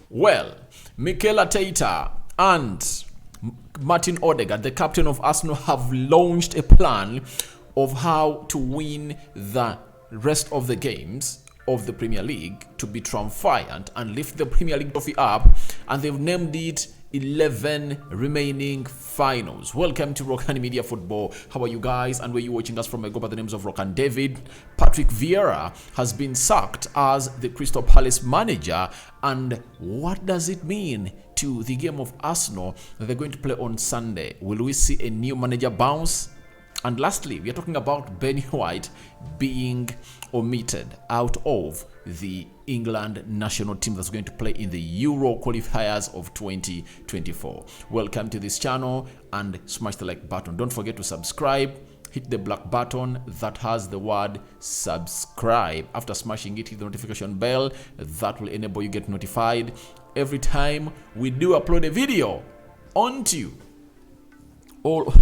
Well, Mikel Arteta and Martin Odegaard, the captain of Arsenal, have launched a plan of how to win the rest of the games of the Premier League to be triumphant and lift the Premier League trophy up, and they've named it 11 remaining finals. Welcome to Rokani Media Football. How are you guys? And where you watching us from? I go by the names of Rokani. David Patrick Vieira has been sacked as the Crystal Palace manager. And what does it mean to the game of Arsenal that they're going to play on Sunday? Will we see a new manager bounce? And lastly, we are talking about Ben White being omitted out of the England national team that's going to play in the Euro qualifiers of 2024. Welcome to this channel and smash the like button. Don't forget to subscribe. Hit the black button that has the word subscribe. After smashing it, hit the notification bell. That will enable you get notified every time we do upload a video onto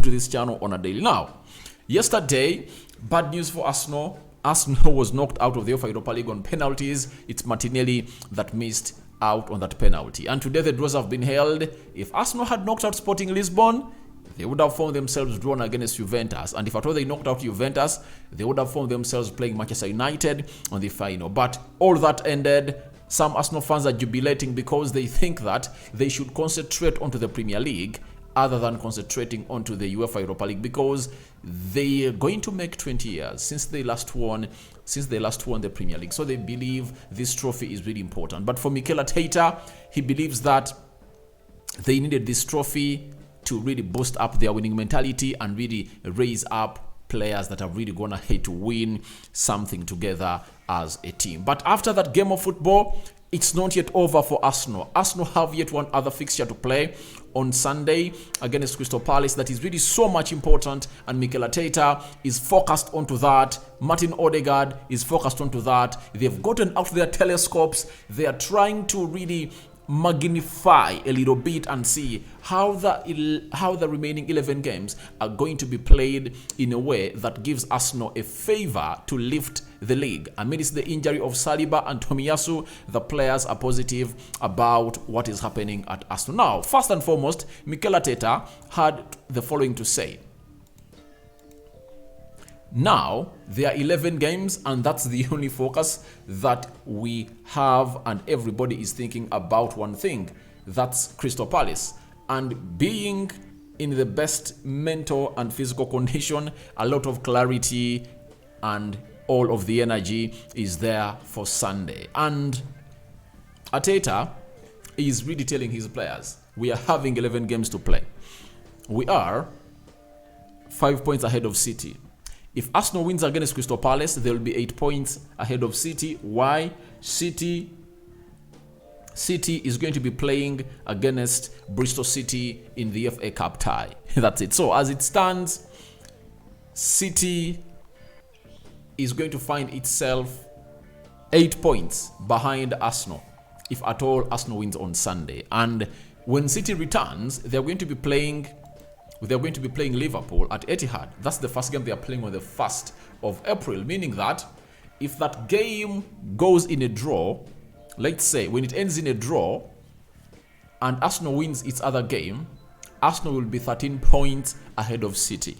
this channel on a daily. Now, yesterday, bad news for Arsenal. Arsenal was knocked out of the Europa League on penalties. It's Martinelli that missed out on that penalty. And today the draws have been held. If Arsenal had knocked out Sporting Lisbon, they would have found themselves drawn against Juventus. And if at all they knocked out Juventus, they would have found themselves playing Manchester United on the final. But all that ended. Some Arsenal fans are jubilating because they think that they should concentrate onto the Premier League other than concentrating onto the UEFA Europa League, because they are going to make 20 years since they last won the Premier League. So they believe this trophy is really important. But for Mikel Arteta, he believes that they needed this trophy to really boost up their winning mentality and really raise up players that have really gone ahead to win something together as a team. But after that game of football, it's not yet over for Arsenal. Arsenal have yet one other fixture to play on Sunday against Crystal Palace that is really so much important, and Mikel Arteta is focused onto that. Martin Odegaard is focused onto that. They've gotten out their telescopes. They are trying to really magnify a little bit and see how the remaining 11 games are going to be played in a way that gives Arsenal a favor to lift the league. Amidst the injury of Saliba and Tomiyasu, the players are positive about what is happening at Arsenal. Now, first and foremost, Mikel Arteta had the following to say. Now, there are 11 games, and that's the only focus that we have, and everybody is thinking about one thing. That's Crystal Palace. And being in the best mental and physical condition, a lot of clarity and all of the energy is there for Sunday. And Arteta is really telling his players, we are having 11 games to play. We are 5 points ahead of City. If Arsenal wins against Crystal Palace, they will be 8 points ahead of City. Why? City is going to be playing against Bristol City in the FA Cup tie. That's it. So as it stands, City is going to find itself 8 points behind Arsenal, if at all Arsenal wins on Sunday. And when City returns, they're going to be playing Liverpool at Etihad. That's the first game they are playing on the 1st of April, meaning that if that game goes in a draw, let's say when it ends in a draw and Arsenal wins its other game, Arsenal will be 13 points ahead of City.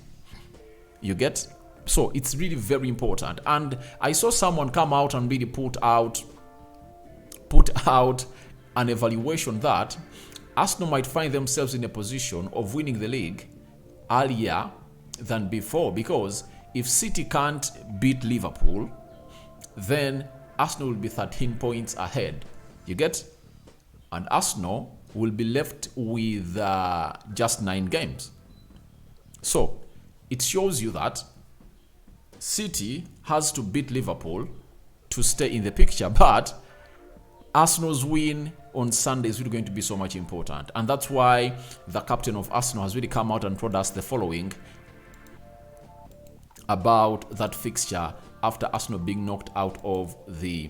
You get? So it's really very important. And I saw someone come out and really put out an evaluation that Arsenal might find themselves in a position of winning the league earlier than before, because if City can't beat Liverpool, then Arsenal will be 13 points ahead. You get? And Arsenal will be left with just 9 games. So it shows you that City has to beat Liverpool to stay in the picture, but Arsenal's win on Sunday is really going to be so much important. And that's why the captain of Arsenal has really come out and told us the following about that fixture after Arsenal being knocked out of the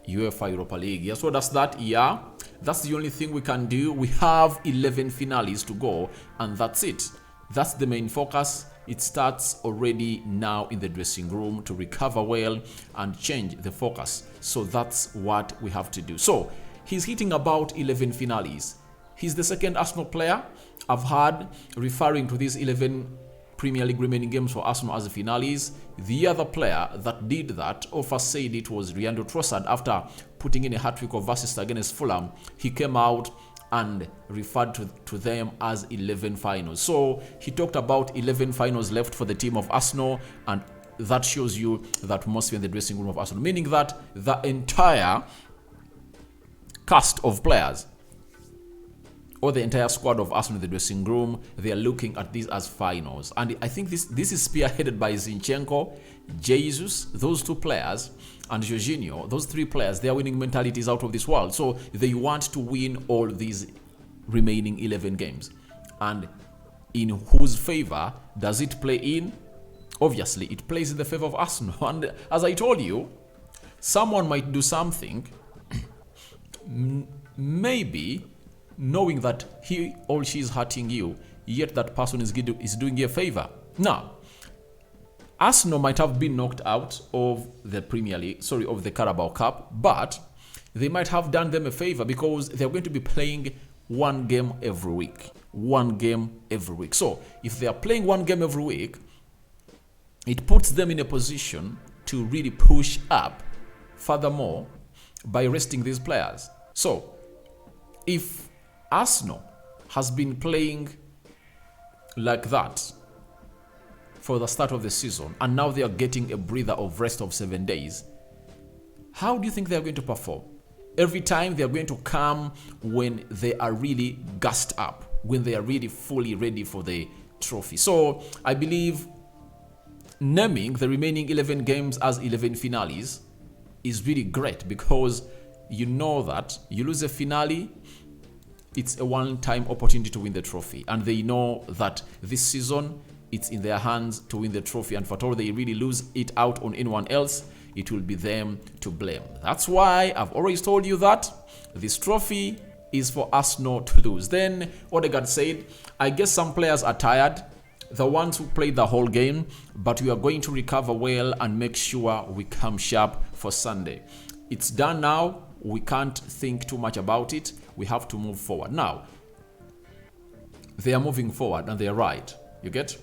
UEFA Europa League. Yes, so that's that. Yeah, that's the only thing we can do. We have 11 finales to go, and that's it. That's the main focus. It starts already now in the dressing room to recover well and change the focus. So that's what we have to do. So he's hitting about 11 finales. He's the second Arsenal player I've heard referring to these 11 Premier League remaining games for Arsenal as the finales. The other player that did that, or first said it, was Leandro Trossard after putting in a hat-trick of assists against Fulham. He came out and referred to them as 11 finals. So he talked about 11 finals left for the team of Arsenal, and that shows you the atmosphere in the dressing room of Arsenal, meaning that the entire cast of players or the entire squad of Arsenal in the dressing room, they are looking at these as finals. And I think this is spearheaded by Zinchenko, Jesus, those two players, and Jorginho. Those three players, their winning mentality is out of this world. So they want to win all these remaining 11 games. And in whose favor does it play in? Obviously, it plays in the favor of Arsenal. And as I told you, someone might do something, maybe knowing that he or she is hurting you, yet that person is doing you a favor. Now, Arsenal might have been knocked out of the of the Carabao Cup, but they might have done them a favor because they're going to be playing one game every week. One game every week. So, if they are playing one game every week, it puts them in a position to really push up furthermore by resting these players. So, if Arsenal has been playing like that for the start of the season, and now they are getting a breather of rest of 7 days, how do you think they are going to perform? Every time they are going to come when they are really gassed up, when they are really fully ready for the trophy. So I believe naming the remaining 11 games as 11 finales is really great, because you know that you lose a finale, it's a one-time opportunity to win the trophy. And they know that this season, it's in their hands to win the trophy. And for all they really lose it out on anyone else, it will be them to blame. That's why I've always told you that this trophy is for Arsenal to lose. Then Odegaard said, I guess some players are tired, the ones who played the whole game, but we are going to recover well and make sure we come sharp for Sunday. It's done now. We can't think too much about it. We have to move forward. Now, they are moving forward, and they are right. You get?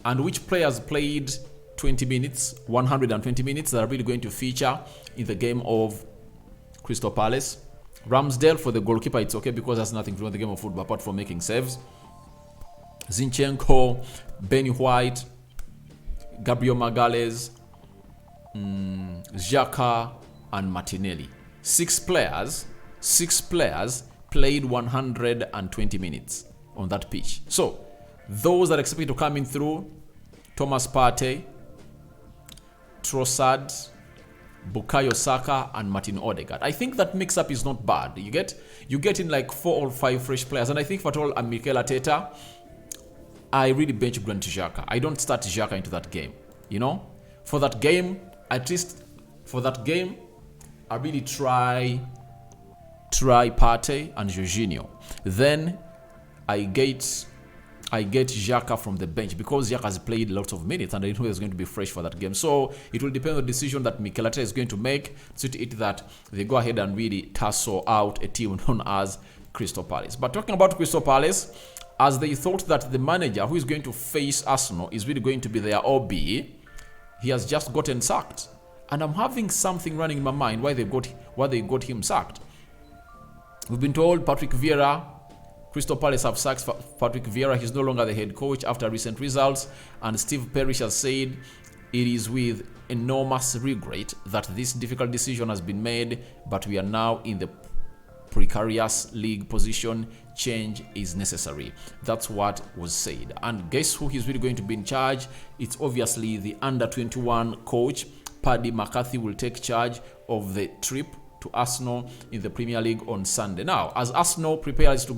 And which players played 20 minutes, 120 minutes that are really going to feature in the game of Crystal Palace? Ramsdale, for the goalkeeper, it's okay because there's nothing to do with the game of football apart from making saves. Zinchenko, Benny White, Gabriel Magalhaes, Xhaka, and Martinelli. Six players played 120 minutes on that pitch. So, those that are expected to come in through: Thomas Partey, Trossard, Bukayo Saka, and Martin Odegaard. I think that mix-up is not bad. You get in like 4 or 5 fresh players. And I think for all, I'm Mikel Arteta, I really bench Granit Xhaka. I don't start Xhaka into that game. You know? For that game, at least for that game, I really try Partey and Jorginho. Then I get Xhaka from the bench because Xhaka has played lots of minutes and I know he's going to be fresh for that game. So it will depend on the decision that Mikel Arteta is going to make, so to it that they go ahead and really tussle out a team known as Crystal Palace. But talking about Crystal Palace, as they thought that the manager who is going to face Arsenal is really going to be their OB, he has just gotten sacked. And I'm having something running in my mind why they got him sacked. We've been told Patrick Vieira, Crystal Palace have sacked Patrick Vieira. He's no longer the head coach after recent results. And Steve Parish has said it is with enormous regret that this difficult decision has been made, but we are now in the precarious league position. Change is necessary. That's what was said. And guess who is really going to be in charge? It's obviously the under-21 coach. Paddy McCarthy will take charge of the trip to Arsenal in the Premier League on Sunday. Now, as Arsenal prepares to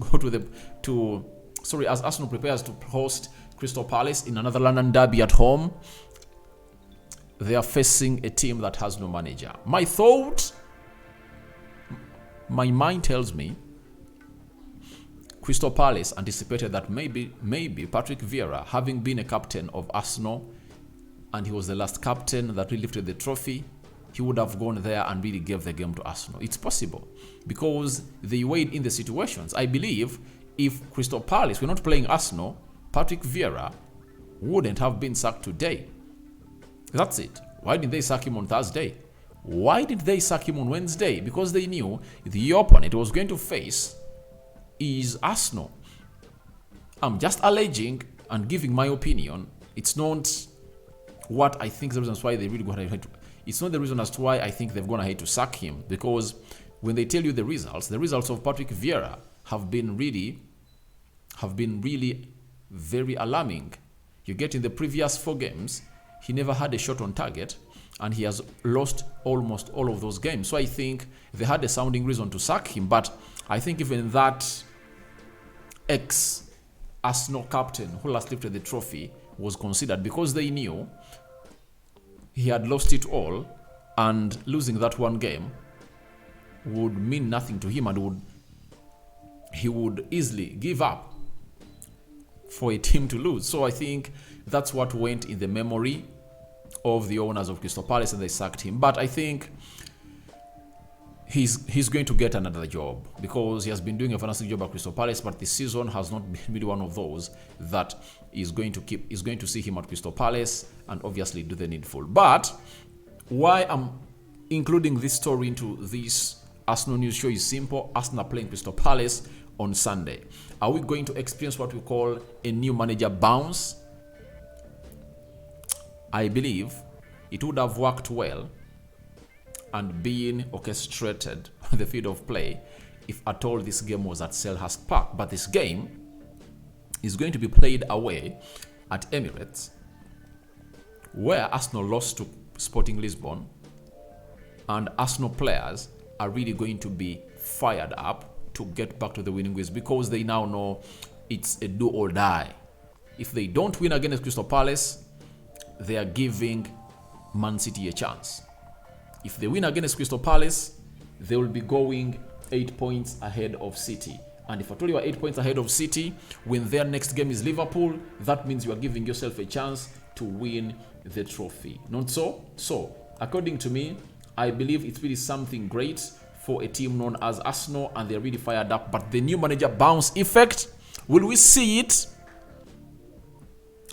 host Crystal Palace in another London derby at home, they are facing a team that has no manager. My mind tells me Crystal Palace anticipated that maybe Patrick Vieira, having been a captain of Arsenal, and he was the last captain that really lifted the trophy, he would have gone there and really gave the game to Arsenal. It's possible because they weighed in the situations. I believe if Crystal Palace were not playing Arsenal, Patrick Vieira wouldn't have been sacked today. That's it. Why didn't they sack him on Thursday? Why did they sack him on Wednesday? Because they knew the opponent was going to face is Arsenal. I'm just alleging and giving my opinion. It's not what I think the reasons why they really gone ahead to. It's not the reason as to why I think they've gone ahead to sack him. Because when they tell you the results of Patrick Vieira have been really very alarming. You get in the previous 4 games, he never had a shot on target, and he has lost almost all of those games. So I think they had a sounding reason to sack him. But I think even that ex-Arsenal captain who last lifted the trophy was considered because they knew he had lost it all, and losing that one game would mean nothing to him, and he would easily give up for a team to lose. So I think that's what went in the memory of the owners of Crystal Palace, and they sacked him. But I think he's going to get another job because he has been doing a fantastic job at Crystal Palace, but this season has not been really one of those that is going to see him at Crystal Palace and obviously do the needful. But why I'm including this story into this Arsenal news show is simple. Arsenal are playing Crystal Palace on Sunday. Are we going to experience what we call a new manager bounce? I believe it would have worked well and been orchestrated on the field of play if at all this game was at Selhurst Park. But this game is going to be played away at Emirates, where Arsenal lost to Sporting Lisbon, and Arsenal players are really going to be fired up to get back to the winning ways because they now know it's a do or die. If they don't win against Crystal Palace, they are giving Man City a chance. If they win against Crystal Palace, they will be going 8 points ahead of City. And if I told you are 8 points ahead of City, when their next game is Liverpool, that means you are giving yourself a chance to win the trophy. Not so? So, according to me, I believe it's really something great for a team known as Arsenal, and they're really fired up. But the new manager bounce effect, will we see it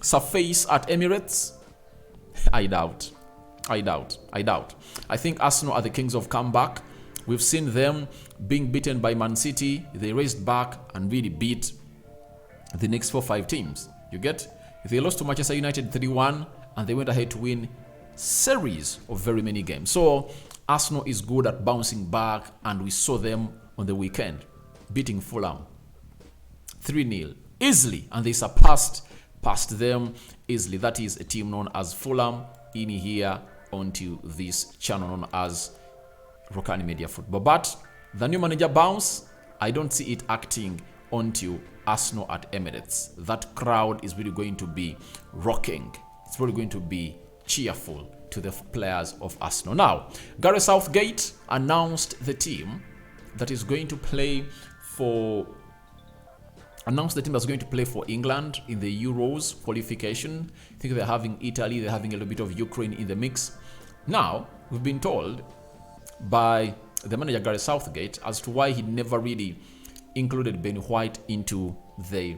surface at Emirates? I doubt. I think Arsenal are the kings of comeback. We've seen them being beaten by Man City. They raced back and really beat the next 4-5 teams. You get? They lost to Manchester United 3-1, and they went ahead to win series of very many games. So Arsenal is good at bouncing back, and we saw them on the weekend beating Fulham 3-0 easily, and they surpassed them easily. That is a team known as Fulham in here onto this channel known as Rokani Media Football. But the new manager bounce, I don't see it acting onto Arsenal at Emirates. That crowd is really going to be rocking. It's really going to be cheerful to the players of Arsenal. Now, Gareth Southgate announced the team that is going to play for England in the Euros qualification. I think they're having Italy, they're having a little bit of Ukraine in the mix. Now, we've been told by the manager Gareth Southgate as to why he never really included Ben White into the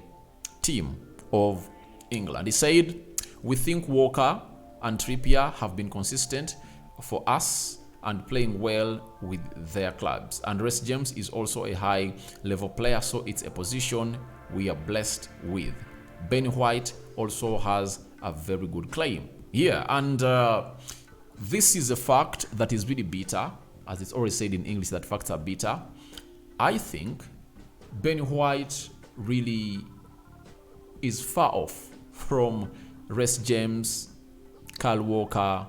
team of England. He said, "We think Walker and Trippier have been consistent for us and playing well with their clubs. And Reece James is also a high-level player, so it's a position we are blessed with. Ben White also has a very good claim." Yeah, and this is a fact that is really bitter. As it's always said in English, that facts are bitter. I think Ben White really is far off from Reece James, Kyle Walker,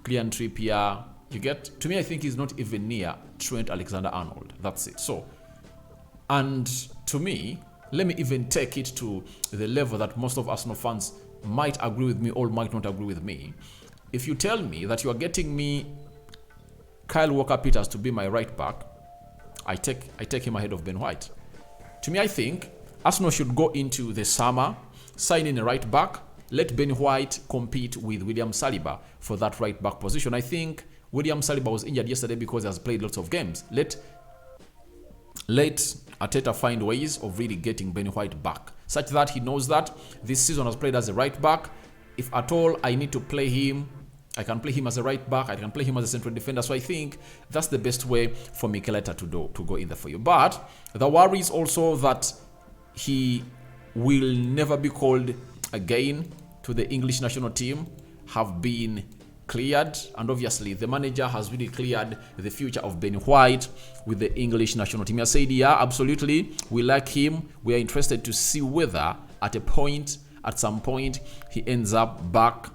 Kieran Trippier. You get? To me, I think he's not even near Trent Alexander-Arnold. That's it. So, and to me, let me even take it to the level that most of Arsenal fans might agree with me or might not agree with me. If you tell me that you are getting me Kyle Walker-Peters to be my right back, I take him ahead of Ben White. To me, I think Arsenal should go into the summer, sign in a right back, let Ben White compete with William Saliba for that right back position. I think William Saliba was injured yesterday because he has played lots of games. Let Arteta find ways of really getting Ben White back, such that he knows that this season has played as a right back. If at all I need to play him, I can play him as a right back, I can play him as a central defender. So I think that's the best way for Mikel Arteta to go in there for you. But the worry is also that he will never be called again to the English national team, have been cleared, and obviously the manager has really cleared the future of Ben White with the English national team. He has said, yeah, absolutely, we like him. We are interested to see whether at some point he ends up back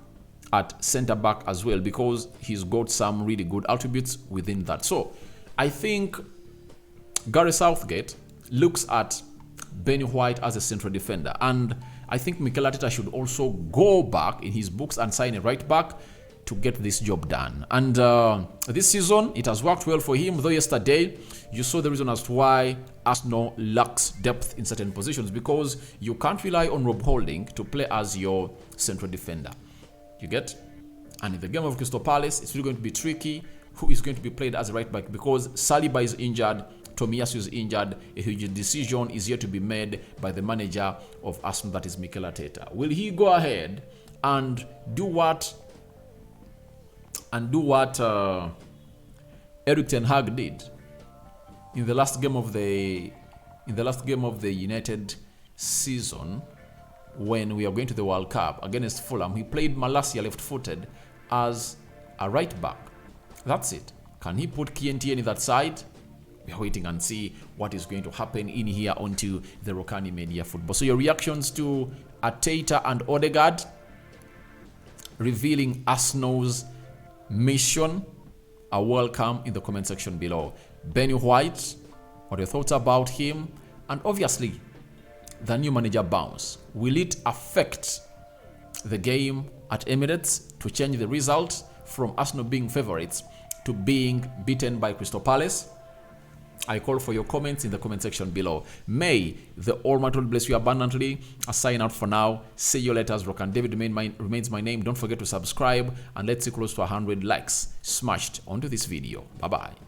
at centre back as well, because he's got some really good attributes within that. So I think Gareth Southgate looks at Ben White as a central defender, and I think Mikel Arteta should also go back in his books and sign a right back to get this job done. And this season it has worked well for him, though yesterday you saw the reason as to why Arsenal lacks depth in certain positions, because you can't rely on Rob Holding to play as your central defender. You get? And in the game of Crystal Palace, it's really going to be tricky who is going to be played as a right back, because Saliba is injured, Tomiyasu is injured. A huge decision is yet to be made by the manager of Arsenal, that is Mikel Arteta. Will he go ahead and do what Erik ten Hag did in the last game of the United season when we are going to the World Cup against Fulham? He played Malacia left-footed as a right back. That's it. Can he put Kientien in that side? We are waiting and see what is going to happen in here onto the Rokani Media Football. So your reactions to Arteta and Odegaard revealing Arsenal's mission are welcome in the comment section below. Ben White, what are your thoughts about him? And obviously, the new manager bounce. Will it affect the game at Emirates to change the result from Arsenal being favourites to being beaten by Crystal Palace? I call for your comments in the comment section below. May the Almighty God bless you abundantly. I sign out for now. See you later. Rokani David remains my name. Don't forget to subscribe, and let's see close to 100 likes smashed onto this video. Bye-bye.